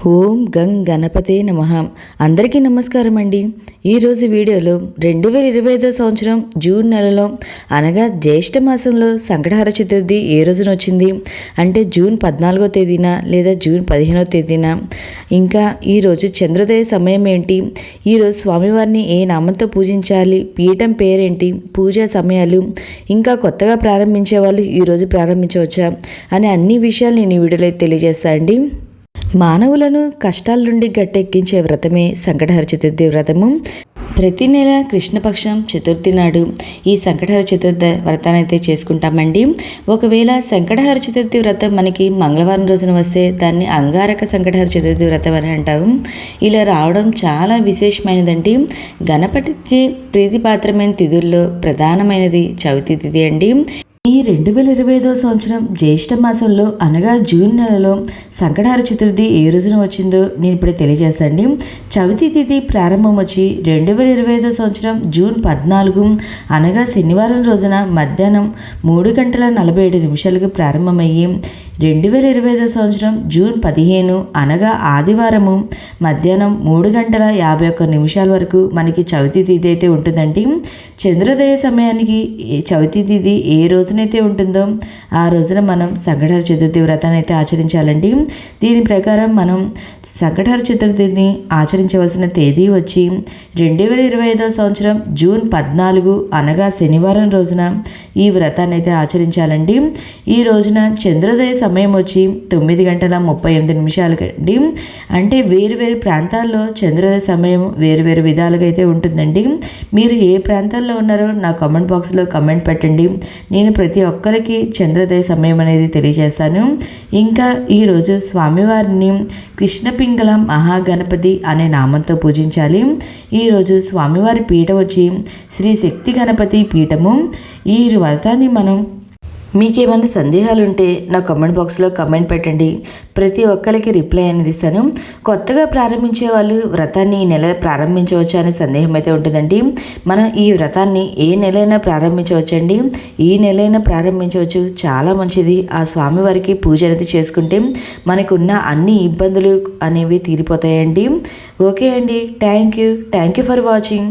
ఓం గం గణపతే నమః. అందరికీ నమస్కారం అండి. ఈరోజు వీడియోలో 2025 సంవత్సరం జూన్ నెలలో అనగా జ్యేష్ఠ మాసంలో సంకటహర చతుర్థి ఏ రోజున వచ్చింది అంటే జూన్ 14వ తేదీన లేదా జూన్ 15వ తేదీన, ఇంకా ఈరోజు చంద్రోదయ సమయం ఏంటి, ఈరోజు స్వామివారిని ఏ నామంతో పూజించాలి, పీఠం పేరేంటి, పూజా సమయాలు, ఇంకా కొత్తగా ప్రారంభించే వాళ్ళు ఈరోజు ప్రారంభించవచ్చా అనే అన్ని విషయాలు నేను ఈ వీడియోలో తెలియజేస్తాను అండి. మానవులను కష్టాల నుండి గట్టెక్కించే వ్రతమే సంకటహర చతుర్థి వ్రతము. ప్రతి నెల కృష్ణపక్షం చతుర్థి నాడు ఈ సంకటహర చతుర్థి వ్రతాన్ని అయితే చేసుకుంటామండి. ఒకవేళ సంకటహర చతుర్థి వ్రతం మనకి మంగళవారం రోజున వస్తే దాన్ని అంగారక సంకటహర చతుర్థి వ్రతం అని అంటాము. ఇలా రావడం చాలా విశేషమైనదండి. గణపతికి ప్రీతిపాత్రమైన తిథుల్లో ప్రధానమైనది చవితి తిథి అండి. ఈ 2025 సంవత్సరం జ్యేష్ఠ మాసంలో అనగా జూన్ నెలలో సంకటహర చతుర్థి ఏ రోజున వచ్చిందో నేను ఇప్పుడు తెలియజేస్తాండి. చవితి తిథి ప్రారంభం వచ్చి 2025 సంవత్సరం జూన్ 14 అనగా శనివారం రోజున మధ్యాహ్నం 3:47 ప్రారంభమయ్యి 2025 సంవత్సరం జూన్ 15 అనగా ఆదివారము మధ్యాహ్నం 3:51 వరకు మనకి చవితి తిథి అయితే ఉంటుందండి. చంద్రోదయ సమయానికి చవితి తిథి ఏ రోజునైతే ఉంటుందో ఆ రోజున మనం సంకటహర చతుర్థి వ్రతాన్ని అయితే ఆచరించాలండి. దీని ప్రకారం మనం సంకటహర చతుర్థిని ఆచరించవలసిన తేదీ వచ్చి 2025 సంవత్సరం జూన్ 14 అనగా శనివారం రోజున ఈ వ్రతాన్ని అయితే ఆచరించాలండి. ఈ రోజున చంద్రోదయ సమయం వచ్చి 9:38 అండి. అంటే వేరు ప్రాంతాల్లో చంద్రోదయ సమయం వేరు విధాలుగా అయితే ఉంటుందండి. మీరు ఏ ప్రాంతాల్లో ఉన్నారో నా కామెంట్ బాక్స్లో కామెంట్ పెట్టండి. నేను ప్రతి ఒక్కరికి చంద్రోదయ సమయం అనేది తెలియజేస్తాను. ఇంకా ఈరోజు స్వామివారిని కృష్ణపింగళ మహాగణపతి అనే నామంతో పూజించాలి. ఈరోజు స్వామివారి పీఠం వచ్చి శ్రీ శక్తి గణపతి పీఠము. ఈ వ్రతాన్ని మనం మీకేమైనా సందేహాలు ఉంటే నా కామెంట్ బాక్స్లో కామెంట్ పెట్టండి. ప్రతి ఒక్కరికి రిప్లై అనేది ఇస్తాను. కొత్తగా ప్రారంభించే వాళ్ళు వ్రతాన్ని ఈ నెల ప్రారంభించవచ్చు అనే సందేహం అయితే ఉంటుందండి. మనం ఈ వ్రతాన్ని ఏ నెలైనా ప్రారంభించవచ్చండి. ఈ నెలైనా ప్రారంభించవచ్చు, చాలా మంచిది. ఆ స్వామివారికి పూజ అనేది చేసుకుంటే మనకున్న అన్ని ఇబ్బందులు అనేవి తీరిపోతాయండి. ఓకే అండి, థ్యాంక్ యూ ఫర్ వాచింగ్.